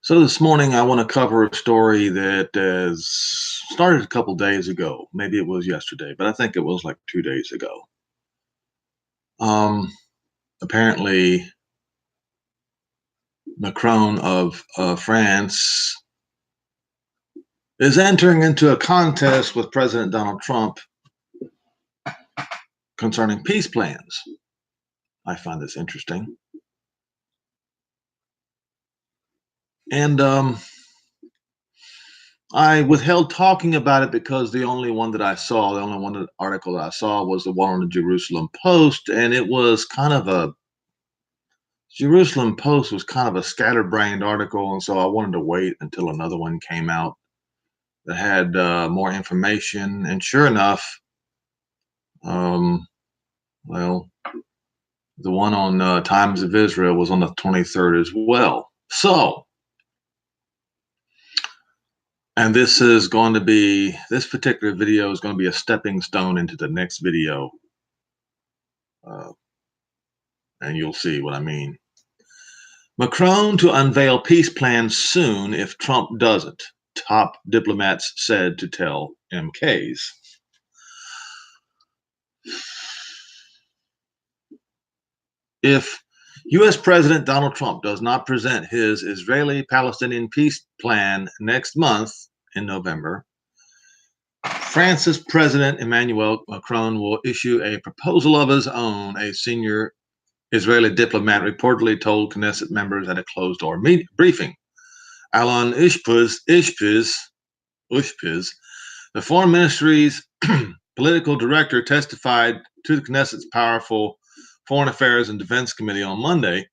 So this morning, I want to cover a story that started a couple days ago. Maybe it was yesterday, but I think it was like 2 days ago. Um, Apparently, Macron of France is entering into a contest with President Donald Trump concerning peace plans. I find this interesting. And I withheld talking about it because the only one that I saw, the only article that I saw was the one on the Jerusalem Post, and it was kind of a Jerusalem Post was kind of a scatterbrained article, and so I wanted to wait until another one came out that had more information. And sure enough, um, well, the one on Times of Israel was on the 23rd as well. So, and this particular video is going to be a stepping stone into the next video, uh, and you'll see what I mean. Macron to unveil peace plans soon if Trump doesn't, top diplomats said to tell MKs. If U.S. President Donald Trump does not present his Israeli-Palestinian peace plan next month in November, France's President Emmanuel Macron will issue a proposal of his own, a senior Israeli diplomat reportedly told Knesset members at a closed-door briefing. Alon Ishpiz, the Foreign Ministry's political director, testified to the Knesset's powerful Foreign Affairs and Defense Committee on Monday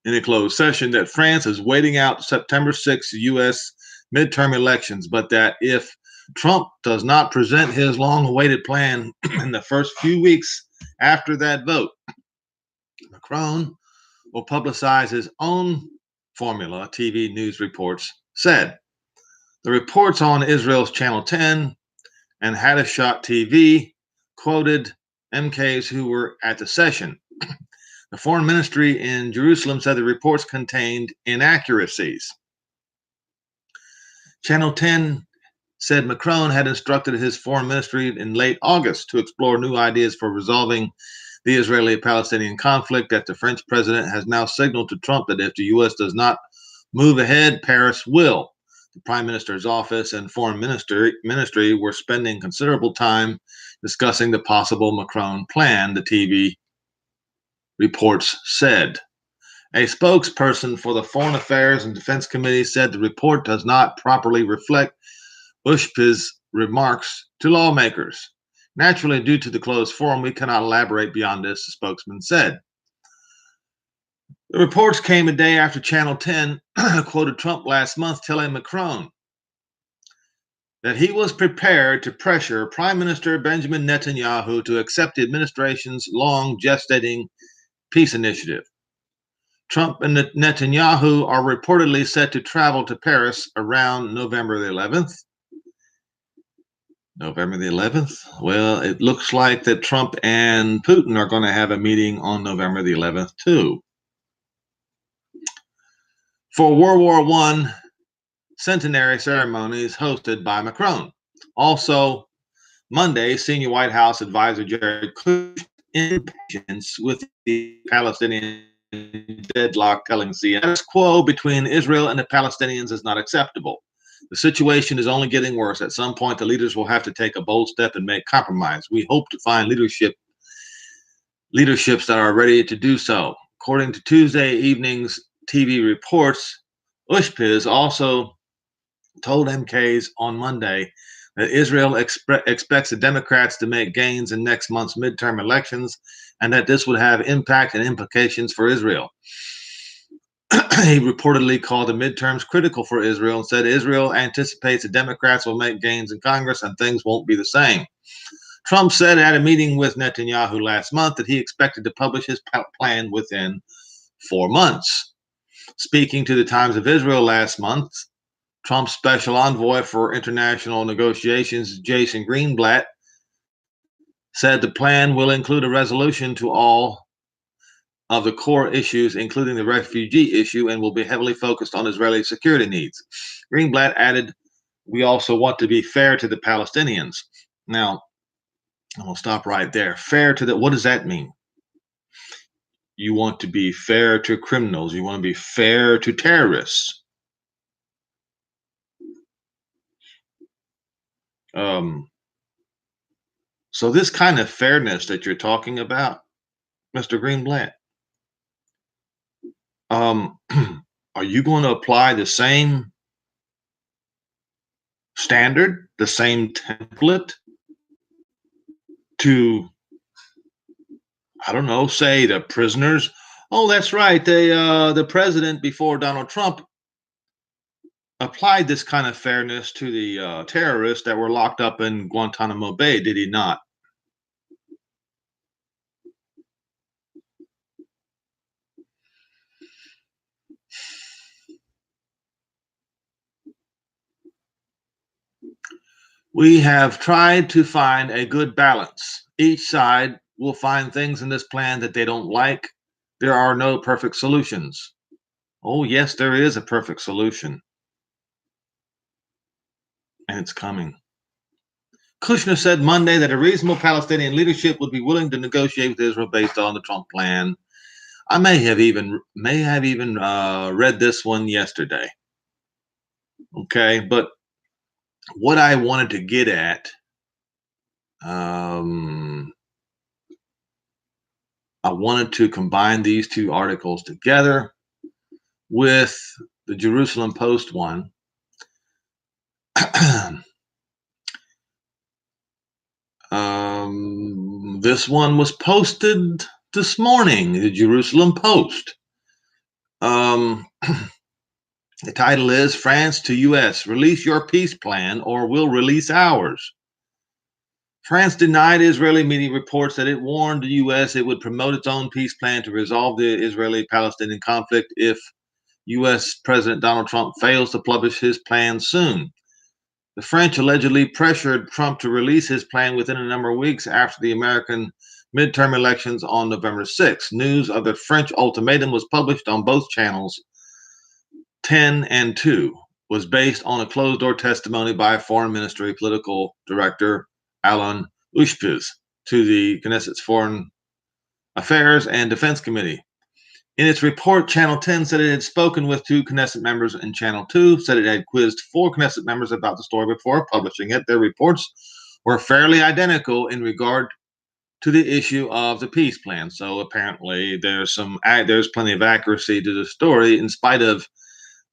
in a closed session that France is waiting out September 6th U.S. midterm elections, but that if Trump does not present his long-awaited plan in the first few weeks after that vote, Macron will publicize his own formula, TV news reports said. The reports on Israel's Channel 10 and Hadashot TV quoted MKs who were at the session. The foreign ministry in Jerusalem said the reports contained inaccuracies. Channel 10 said Macron had instructed his foreign ministry in late August to explore new ideas for resolving the Israeli-Palestinian conflict, that the French president has now signaled to Trump that if the U.S. does not move ahead, Paris will. The Prime Minister's office and Foreign Ministry were spending considerable time discussing the possible Macron plan, the TV reports said. A spokesperson for the Foreign Affairs and Defense Committee said the report does not properly reflect Ushpiz's remarks to lawmakers. Naturally, due to the closed forum, we cannot elaborate beyond this, the spokesman said. The reports came a day after Channel 10 quoted Trump last month telling Macron that he was prepared to pressure Prime Minister Benjamin Netanyahu to accept the administration's long gestating peace initiative. Trump and Netanyahu are reportedly set to travel to Paris around November the 11th. November the 11th? Well, it looks like that Trump and Putin are going to have a meeting on November the 11th, too. For World War I centenary ceremonies hosted by Macron. Also, Monday, senior White House advisor Jared Kushner impatience with the Palestinian deadlock, telling CNN, status quo between Israel and the Palestinians is not acceptable. The situation is only getting worse. At some point, the leaders will have to take a bold step and make compromise. We hope to find leaderships that are ready to do so. According to Tuesday evening's TV reports, Ushpiz also told MKs on Monday that Israel expects the Democrats to make gains in next month's midterm elections and that this would have impact and implications for Israel. He reportedly called the midterms critical for Israel and said Israel anticipates the Democrats will make gains in Congress and things won't be the same. Trump said at a meeting with Netanyahu last month that he expected to publish his plan within 4 months. Speaking to the Times of Israel last month, Trump's special envoy for international negotiations, Jason Greenblatt, said the plan will include a resolution to all of the core issues, including the refugee issue, and will be heavily focused on Israeli security needs. Greenblatt added, "We also want to be fair to the Palestinians." Now, I'm going to stop right there. Fair to the, what does that mean? You want to be fair to criminals. You want to be fair to terrorists. Um, so this kind of fairness that you're talking about, Mr. Greenblatt, are you going to apply the same standard, the same template to, I don't know, say the prisoners? Oh, that's right. The president before Donald Trump applied this kind of fairness to the terrorists that were locked up in Guantanamo Bay, did he not? We have tried to find a good balance. Each side will find things in this plan that they don't like. There are no perfect solutions. Oh, yes, there is a perfect solution, and it's coming. Kushner said Monday that a reasonable Palestinian leadership would be willing to negotiate with Israel based on the Trump plan. I may have even read this one yesterday. Okay, but what I wanted to get at, I wanted to combine these two articles together with the Jerusalem Post one. This one was posted this morning, the Jerusalem Post. The title is France to US, release your peace plan or we'll release ours. France denied Israeli media reports that it warned the US it would promote its own peace plan to resolve the Israeli-Palestinian conflict if US President Donald Trump fails to publish his plan soon. The French allegedly pressured Trump to release his plan within a number of weeks after the American midterm elections on November 6. News of the French ultimatum was published on both channels 10 and 2, was based on a closed-door testimony by Foreign Ministry political director Alan Ushpiz to the Knesset's Foreign Affairs and Defense Committee. In its report, Channel 10 said it had spoken with 2 Knesset members, and Channel 2 said it had quizzed 4 Knesset members about the story before publishing it. Their reports were fairly identical in regard to the issue of the peace plan. So apparently there's plenty of accuracy to the story in spite of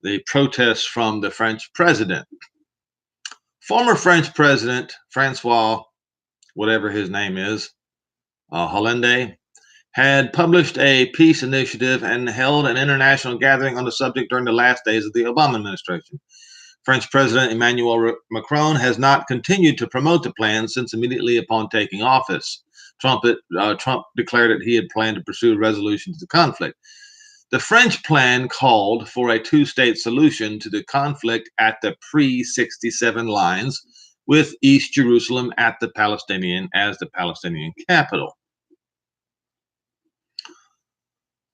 the protests from the French president. Former French President Francois, whatever his name is, Hollande, had published a peace initiative and held an international gathering on the subject during the last days of the Obama administration. French President Emmanuel Macron has not continued to promote the plan since immediately upon taking office. Trump declared that he had planned to pursue a resolution to the conflict. The French plan called for a two-state solution to the conflict at the pre-67 lines, with East Jerusalem as the Palestinian capital.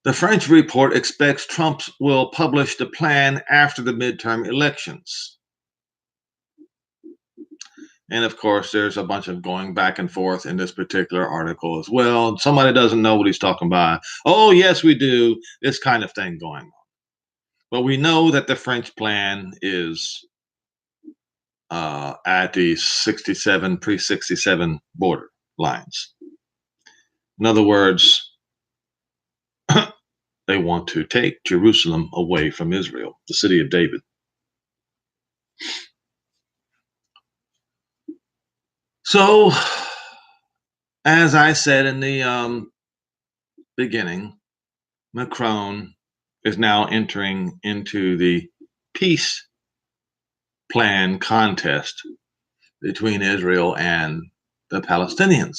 The French report expects Trump will publish the plan after the midterm elections. And of course, there's a bunch of going back and forth in this particular article as well. Somebody doesn't know what he's talking about. Oh, yes, we do. This kind of thing going on. But we know that the French plan is at the pre-67 border lines. In other words, they want to take Jerusalem away from Israel, the city of David. So, as I said in the beginning, Macron is now entering into the peace plan contest between Israel and the Palestinians.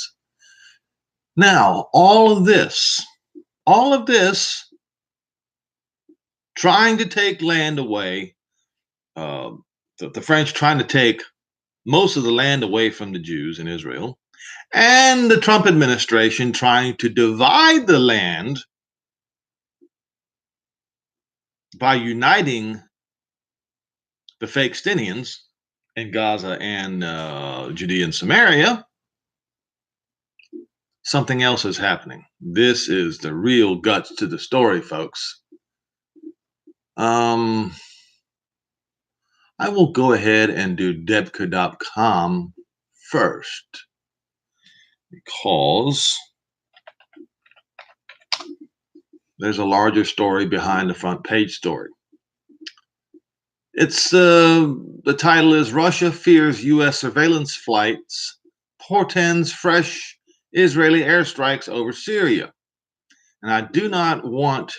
Now, all of this, trying to take land away, the French trying to take most of the land away from the Jews in Israel, and the Trump administration trying to divide the land by uniting the fake Stinians in Gaza and Judea and Samaria, something else is happening. This is the real guts to the story, folks. I will go ahead and do debka.com first because there's a larger story behind the front page story. It's the title is Russia fears U.S. surveillance flights portends fresh Israeli airstrikes over Syria. And I do not want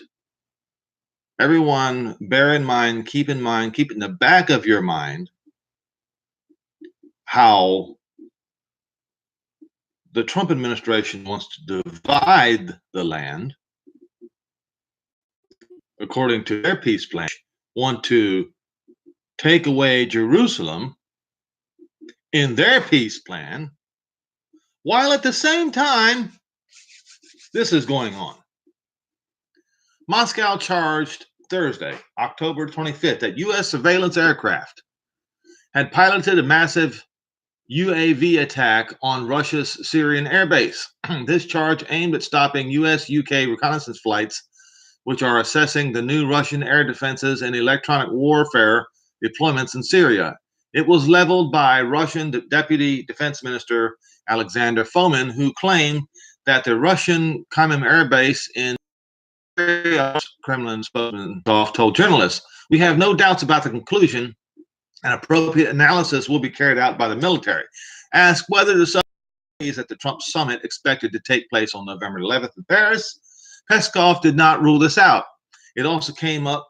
everyone bear in mind, keep in the back of your mind how the Trump administration wants to divide the land according to their peace plan, want to take away Jerusalem in their peace plan, while at the same time, this is going on. Moscow charged Thursday, October 25th, that U.S. surveillance aircraft had piloted a massive UAV attack on Russia's Syrian airbase. This charge aimed at stopping U.S.-UK reconnaissance flights, which are assessing the new Russian air defenses and electronic warfare deployments in Syria. It was leveled by Russian Deputy Defense Minister Alexander Fomin, who claimed that the Russian Kymyr air base in Kremlin spokesman told journalists, "We have no doubts about the conclusion. An appropriate analysis will be carried out by the military." Asked whether the submarines at the Trump summit expected to take place on November 11th in Paris, Peskov did not rule this out. It also came up,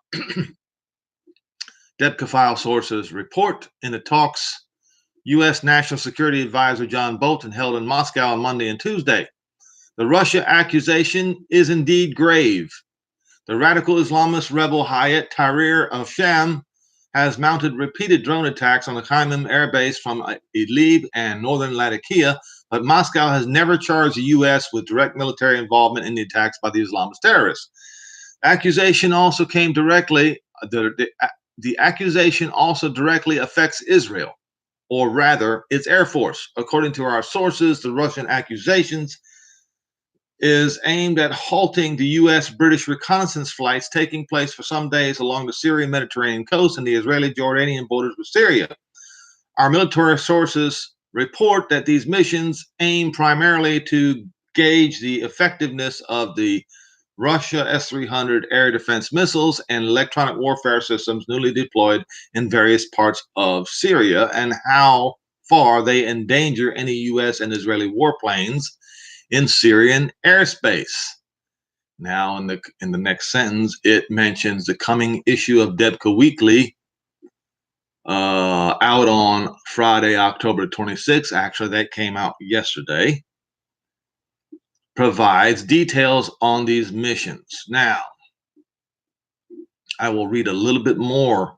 Debka file sources report, in the talks U.S. National Security Advisor John Bolton held in Moscow on Monday and Tuesday. The Russia accusation is indeed grave. The radical Islamist rebel Hayat Tahrir al-Sham has mounted repeated drone attacks on the Kymyr air base from Idlib and northern Latakia, but Moscow has never charged the U.S. with direct military involvement in the attacks by the Islamist terrorists. Accusation also came directly. The accusation also directly affects Israel, or rather, its air force. According to our sources, the Russian accusations is aimed at halting the U.S.-British reconnaissance flights taking place for some days along the Syrian Mediterranean coast and the Israeli-Jordanian borders with Syria. Our military sources report that these missions aim primarily to gauge the effectiveness of the Russia S-300 air defense missiles and electronic warfare systems newly deployed in various parts of Syria and how far they endanger any U.S. and Israeli warplanes in Syrian airspace. Now, in the next sentence, it mentions the coming issue of Debka Weekly, out on Friday, October 26th. Actually, that came out yesterday. Provides details on these missions. Now, I will read a little bit more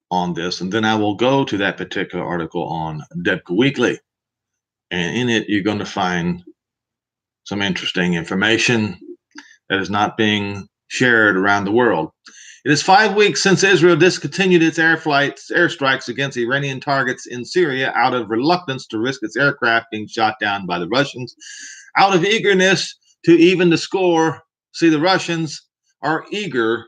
on this, and then I will go to that particular article on Debka Weekly. And in it, you're going to find some interesting information that is not being shared around the world. It is 5 weeks since Israel discontinued its airstrikes against Iranian targets in Syria out of reluctance to risk its aircraft being shot down by the Russians. Out of eagerness to even the score, see, the Russians are eager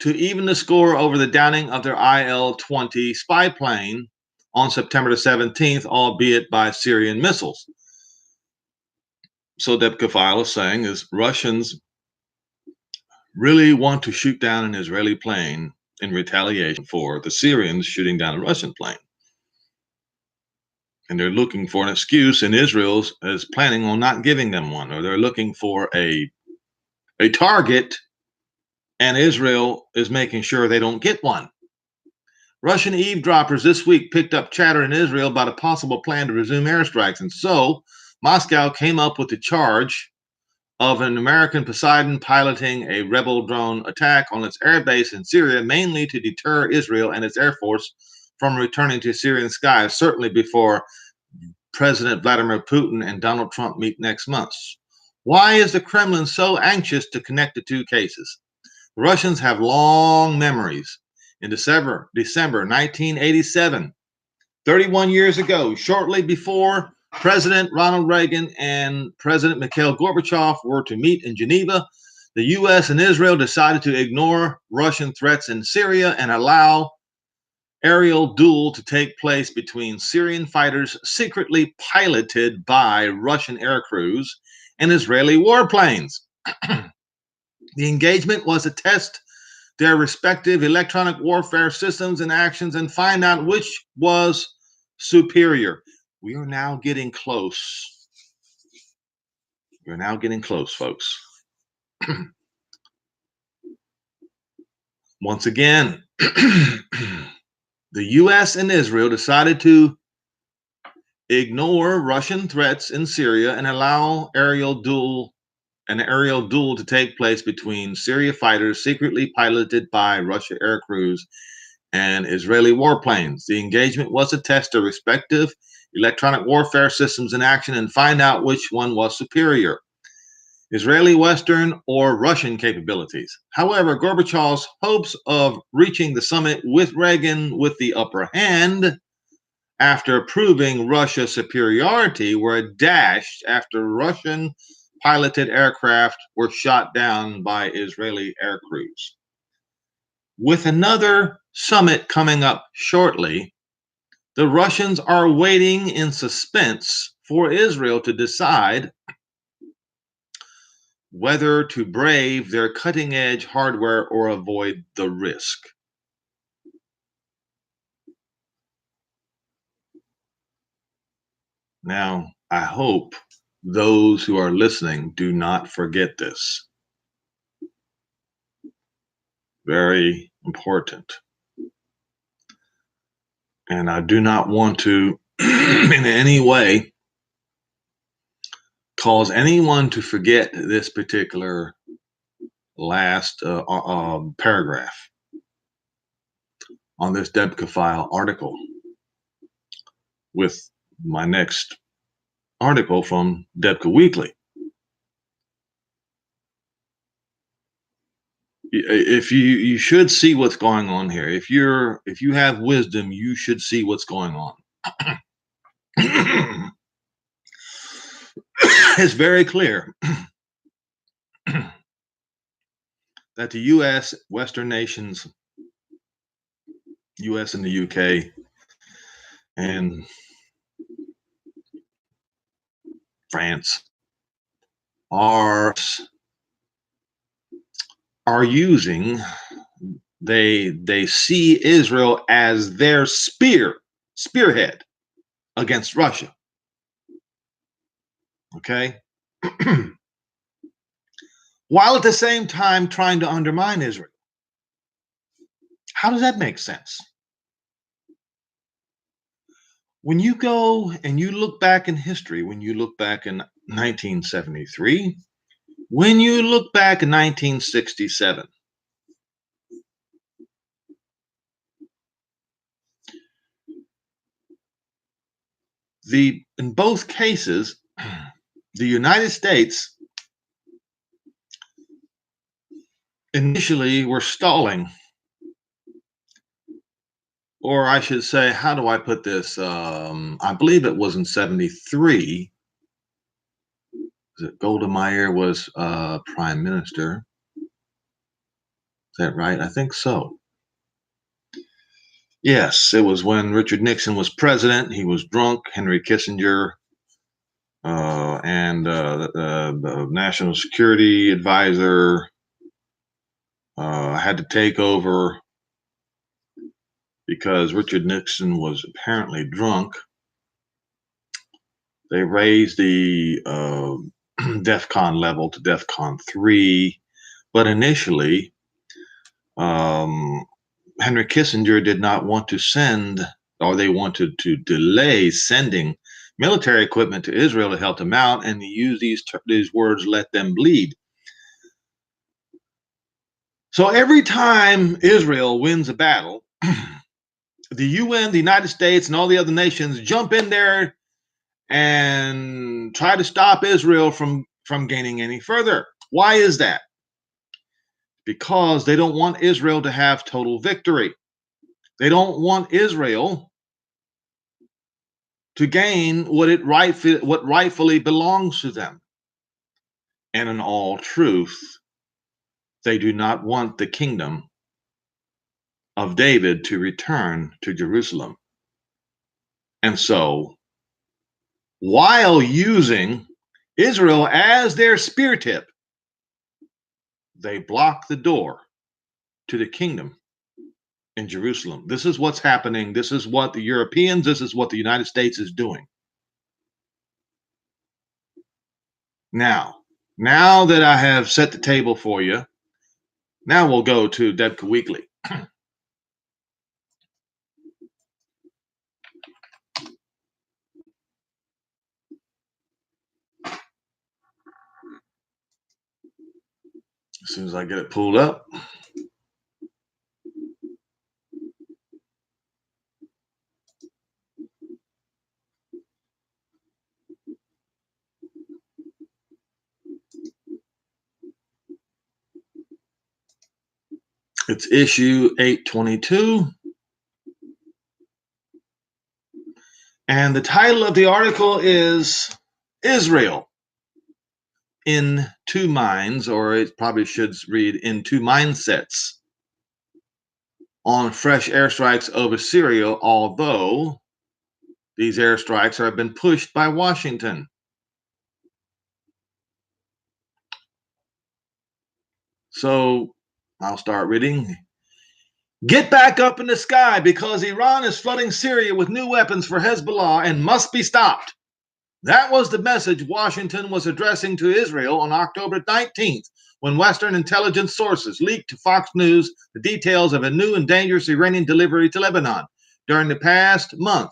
to even the score over the downing of their IL-20 spy plane on September the 17th, albeit by Syrian missiles. So Debka file is saying is Russians really want to shoot down an Israeli plane in retaliation for the Syrians shooting down a Russian plane. And they're looking for an excuse, and Israel is planning on not giving them one, or they're looking for a target, and Israel is making sure they don't get one. Russian eavesdroppers this week picked up chatter in Israel about a possible plan to resume airstrikes, and so Moscow came up with the charge of an American Poseidon piloting a rebel drone attack on its airbase in Syria, mainly to deter Israel and its air force from returning to Syrian skies, certainly before President Vladimir Putin and Donald Trump meet next month. Why is the Kremlin so anxious to connect the two cases? Russians have long memories. In December 1987, 31 years ago, shortly before President Ronald Reagan and President Mikhail Gorbachev were to meet in Geneva, the U.S. and Israel decided to ignore Russian threats in Syria and allow aerial duel to take place between Syrian fighters secretly piloted by Russian air crews and Israeli warplanes. The engagement was to test their respective electronic warfare systems and actions and find out which was superior. We are now getting close. We're now getting close, folks. Once again, the U.S. and Israel decided to ignore Russian threats in Syria and allow an aerial duel to take place between Syria fighters secretly piloted by Russia air crews and Israeli warplanes. The engagement was to test their respective electronic warfare systems in action and find out which one was superior, Israeli, Western, or Russian capabilities. However, Gorbachev's hopes of reaching the summit with Reagan with the upper hand after proving Russia's superiority were dashed after Russian piloted aircraft were shot down by Israeli air crews. With another summit coming up shortly, the Russians are waiting in suspense for Israel to decide whether to brave their cutting edge hardware or avoid the risk. Now, I hope those who are listening do not forget this. Very important. And I do not want to, in any way, cause anyone to forget this particular last paragraph on this Debka File article with my next article from Debka Weekly. If you should see what's going on here. If you have wisdom, you should see what's going on. It's very clear that the U.S., Western nations, U.S. and the U.K., and France are using, they see Israel as their spearhead against Russia. Okay? While at the same time trying to undermine Israel. How does that make sense? When you go and you look back in history, when you look back in 1973, when you look back in 1967, in both cases, the United States initially were stalling, or I should say, how do I put this? I believe it was in 73 that Golda Meir was prime minister. Is that right? I think so. Yes, it was when Richard Nixon was president. He was drunk. Henry Kissinger and the National Security Advisor had to take over because Richard Nixon was apparently drunk. They raised the DEFCON level to DEFCON 3, but initially, Henry Kissinger did not want to send, or they wanted to delay sending military equipment to Israel to help them out, and he used these words, "let them bleed." So every time Israel wins a battle, the UN, the United States, and all the other nations jump in there and try to stop Israel from gaining any further. Why is that? because they don't want Israel to have total victory. They don't want Israel to gain what rightfully belongs to them. And in all truth, they do not want the kingdom of David to return to Jerusalem. And so, while using Israel as their spear tip, they block the door to the kingdom in Jerusalem. This is what's happening. This is what the Europeans, this is what the United States is doing. Now that I have set the table for you, now we'll go to Debka Weekly. As soon as I get it pulled up. It's issue 822. And the title of the article is Israel in Two Minds, or it probably should read In Two Mindsets, on fresh airstrikes over Syria, although these airstrikes have been pushed by Washington. So I'll start reading. Get back up in the sky because Iran is flooding Syria with new weapons for Hezbollah and must be stopped. That was the message Washington was addressing to Israel on October 19th, when Western intelligence sources leaked to Fox News the details of a new and dangerous Iranian delivery to Lebanon. During the past month,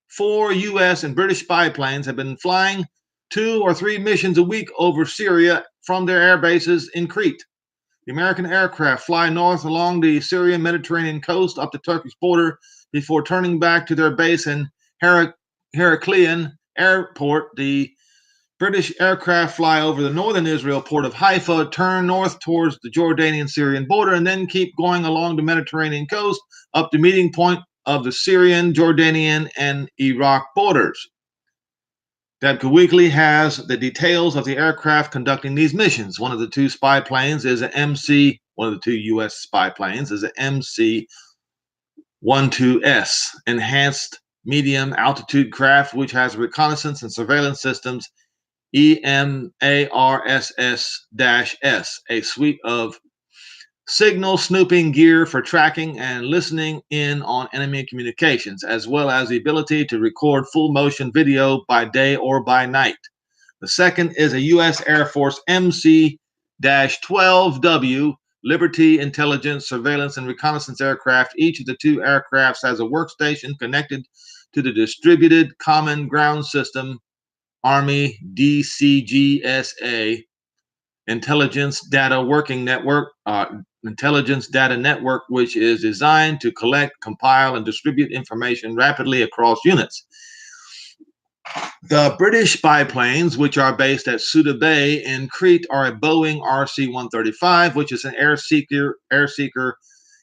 4 U.S. and British spy planes have been flying 2 or 3 missions a week over Syria from their air bases in Crete. The American aircraft fly north along the Syrian Mediterranean coast up the Turkish border before turning back to their base in Heraklion Airport. The British aircraft fly over the northern Israel port of Haifa, turn north towards the Jordanian-Syrian border, and then keep going along the Mediterranean coast up the meeting point of the Syrian, Jordanian, and Iraq borders. Debka Weekly has the details of the aircraft conducting these missions. One of the 2 spy planes is an MC, one of the 2 U.S. spy planes is an MC-12S, enhanced medium altitude craft, which has reconnaissance and surveillance systems, EMARSS-S, a suite of signal snooping gear for tracking and listening in on enemy communications, as well as the ability to record full motion video by day or by night. The second is a U.S. Air Force MC-12W Liberty Intelligence, Surveillance, and Reconnaissance aircraft. Each of the 2 aircrafts has a workstation connected to the Distributed Common Ground System, Army DCGSA, Intelligence Data Network, which is designed to collect, compile, and distribute information rapidly across units. The British spy planes, which are based at Suda Bay in Crete, are a Boeing RC-135, which is an air seeker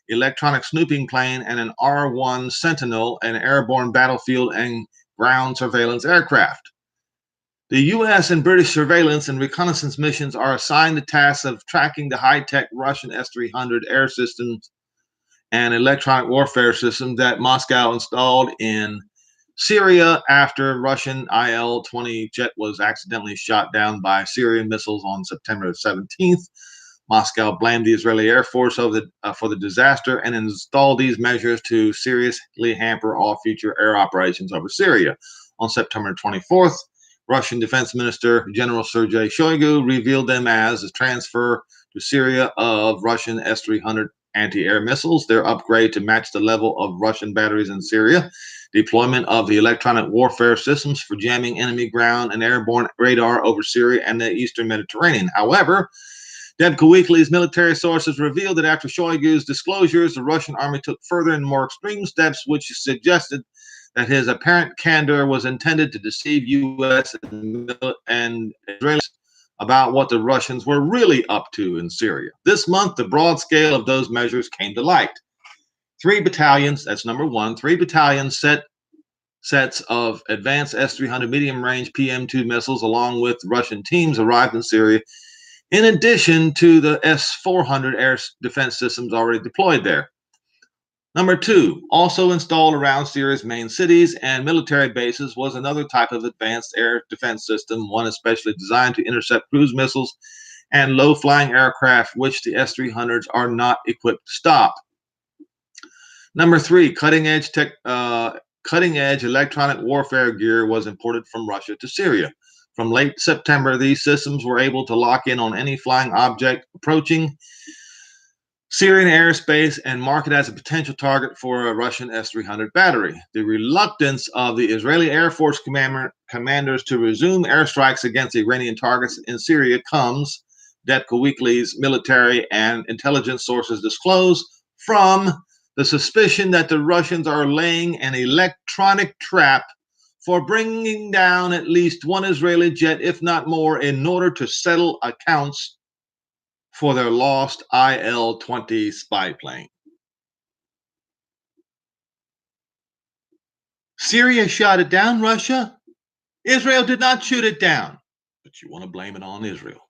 electronic snooping plane, and an R-1 Sentinel, an airborne battlefield and ground surveillance aircraft. The U.S. and British surveillance and reconnaissance missions are assigned the task of tracking the high-tech Russian S-300 air systems and electronic warfare systems that Moscow installed in Syria after Russian Il-20 jet was accidentally shot down by Syrian missiles on September 17th. Moscow blamed the Israeli Air Force for the disaster and installed these measures to seriously hamper all future air operations over Syria. On September 24th, Russian Defense Minister General Sergei Shoigu revealed them as a transfer to Syria of Russian S-300 anti-air missiles, their upgrade to match the level of Russian batteries in Syria, deployment of the electronic warfare systems for jamming enemy ground and airborne radar over Syria and the eastern Mediterranean. However, Debka Weekly's military sources revealed that after Shoigu's disclosures, the Russian army took further and more extreme steps, which suggested that his apparent candor was intended to deceive U.S. and Israelis about what the Russians were really up to in Syria. This month, the broad scale of those measures came to light. 3 battalions, that's number one, 3 battalions sets of advanced S-300 medium-range PM-2 missiles along with Russian teams arrived in Syria, in addition to the S-400 air defense systems already deployed there. Number two, also installed around Syria's main cities and military bases was another type of advanced air defense system, one especially designed to intercept cruise missiles and low-flying aircraft, which the S-300s are not equipped to stop. Number three, cutting-edge electronic warfare gear was imported from Russia to Syria. From late September, these systems were able to lock in on any flying object approaching Syrian airspace and mark it as a potential target for a Russian S-300 battery. The reluctance of the Israeli Air Force commanders to resume airstrikes against Iranian targets in Syria comes, Detka Weekly's military and intelligence sources disclose, from the suspicion that the Russians are laying an electronic trap for bringing down at least one Israeli jet, if not more, in order to settle accounts for their lost IL-20 spy plane. Syria shot it down, Russia. Israel did not shoot it down, but you want to blame it on Israel.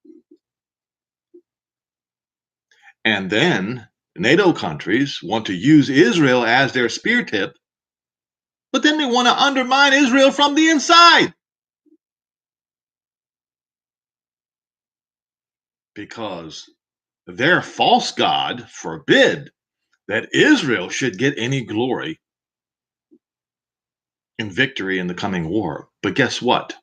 And then NATO countries want to use Israel as their spear tip, but then they want to undermine Israel from the inside. Because their false god forbid that Israel should get any glory in victory in the coming war. But guess what?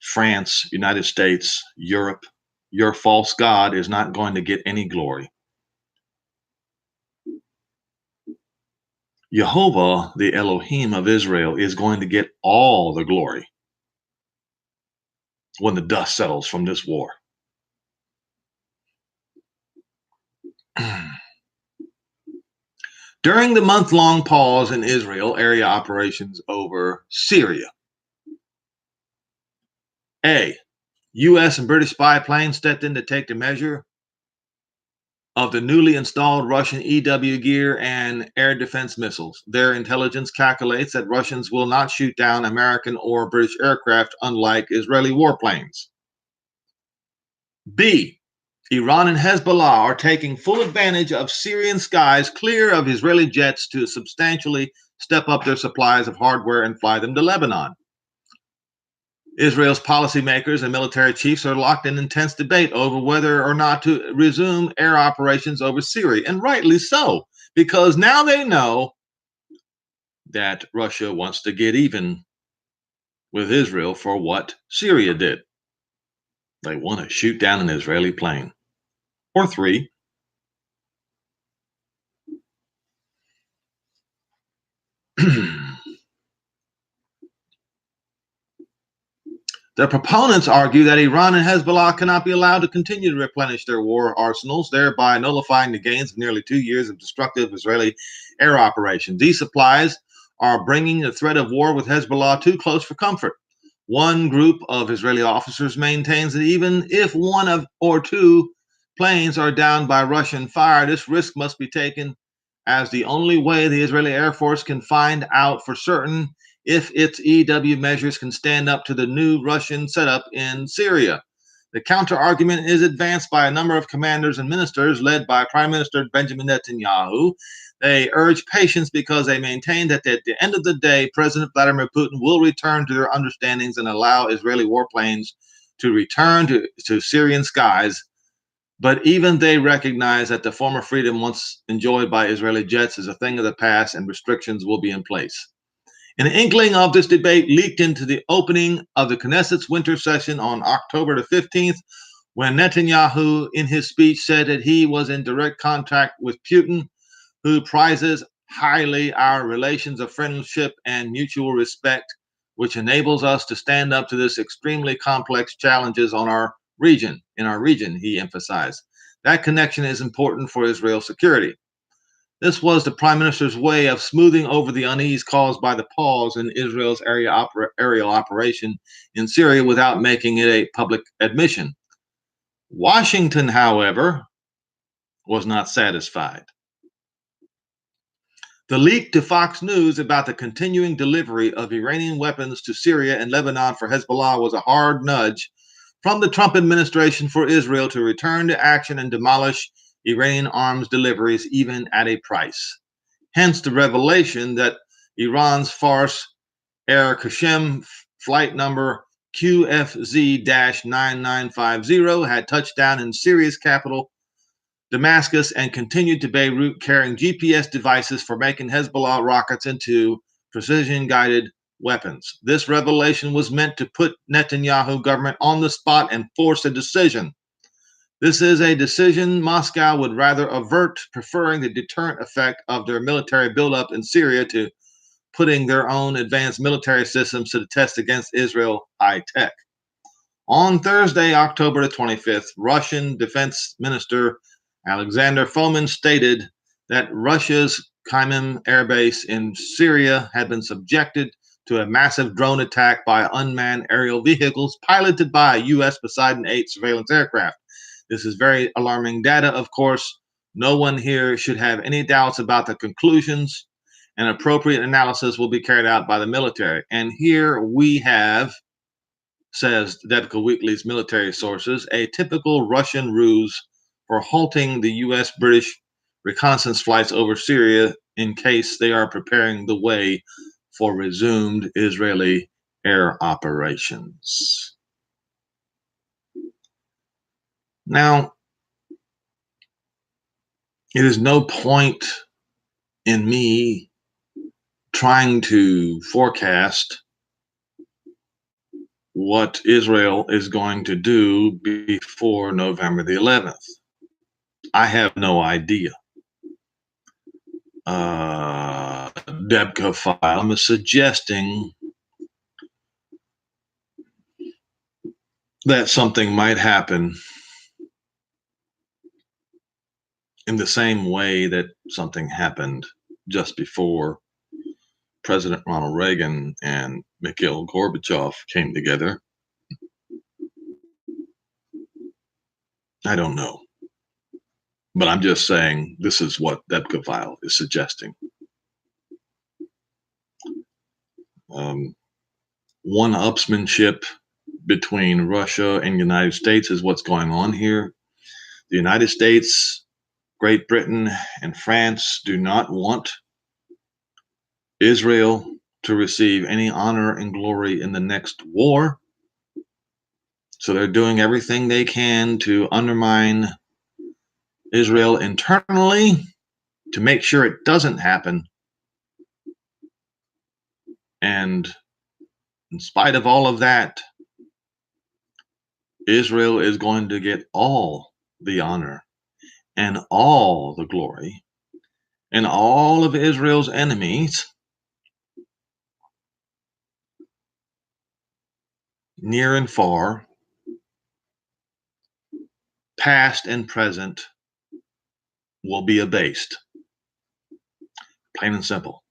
France, United States, Europe, your false god is not going to get any glory. Jehovah, the Elohim of Israel, is going to get all the glory when the dust settles from this war. During the month-long pause in Israel area operations over Syria, A, U.S. and British spy planes stepped in to take the measure of the newly installed Russian EW gear and air defense missiles. Their intelligence calculates that Russians will not shoot down American or British aircraft, unlike Israeli warplanes. B, Iran and Hezbollah are taking full advantage of Syrian skies clear of Israeli jets to substantially step up their supplies of hardware and fly them to Lebanon. Israel's policymakers and military chiefs are locked in intense debate over whether or not to resume air operations over Syria, and rightly so, because now they know that Russia wants to get even with Israel for what Syria did. They want to shoot down an Israeli plane. Or three, the proponents argue that Iran and Hezbollah cannot be allowed to continue to replenish their war arsenals, thereby nullifying the gains of nearly 2 years of destructive Israeli air operations. These supplies are bringing the threat of war with Hezbollah too close for comfort. One group of Israeli officers maintains that even if one or two planes are downed by Russian fire, this risk must be taken as the only way the Israeli Air Force can find out for certain if its EW measures can stand up to the new Russian setup in Syria. The counter-argument is advanced by a number of commanders and ministers led by Prime Minister Benjamin Netanyahu. They urge patience because they maintain that at the end of the day, President Vladimir Putin will return to their understandings and allow Israeli warplanes to return to Syrian skies. But even they recognize that the former freedom once enjoyed by Israeli jets is a thing of the past and restrictions will be in place. An inkling of this debate leaked into the opening of the Knesset's winter session on October the 15th, when Netanyahu, in his speech, said that he was in direct contact with Putin, who prizes highly our relations of friendship and mutual respect, which enables us to stand up to this extremely complex challenges in our region, he emphasized. That connection is important for Israel's security. This was the prime minister's way of smoothing over the unease caused by the pause in Israel's aerial operation in Syria without making it a public admission. Washington, however, was not satisfied. The leak to Fox News about the continuing delivery of Iranian weapons to Syria and Lebanon for Hezbollah was a hard nudge from the Trump administration for Israel to return to action and demolish Iranian arms deliveries, even at a price. Hence the revelation that Iran's Fars Air Qasem flight number QFZ 9950 had touched down in Syria's capital, Damascus, and continued to Beirut carrying GPS devices for making Hezbollah rockets into precision guided weapons. This revelation was meant to put Netanyahu government on the spot and force a decision. This is a decision Moscow would rather avert, preferring the deterrent effect of their military buildup in Syria to putting their own advanced military systems to the test against Israel high tech. On Thursday, October the 25th, Russian Defense Minister Alexander Fomin stated that Russia's Khymen air base in Syria had been subjected to a massive drone attack by unmanned aerial vehicles piloted by U.S. Poseidon 8 surveillance aircraft. This is very alarming data, of course. No one here should have any doubts about the conclusions, and appropriate analysis will be carried out by the military. And here we have, says Debka Weekly's military sources, a typical Russian ruse for halting the U.S. British reconnaissance flights over Syria in case they are preparing the way for resumed Israeli air operations. Now, it is no point in me trying to forecast what Israel is going to do before November the 11th. I have no idea. Debka file is suggesting that something might happen in the same way that something happened just before President Ronald Reagan and Mikhail Gorbachev came together. I don't know. But I'm just saying this is what Debka file is suggesting. One-upsmanship between Russia and the United States is what's going on here. The United States, Great Britain, and France do not want Israel to receive any honor and glory in the next war. So they're doing everything they can to undermine Israel internally to make sure it doesn't happen. And in spite of all of that, Israel is going to get all the honor and all the glory, and all of Israel's enemies, near and far, past and present, will be abased. Plain and simple.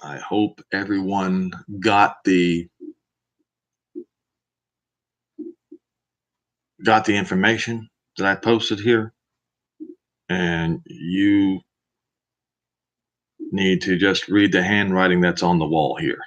I hope everyone got the information that I posted here, and you need to just read the handwriting that's on the wall here.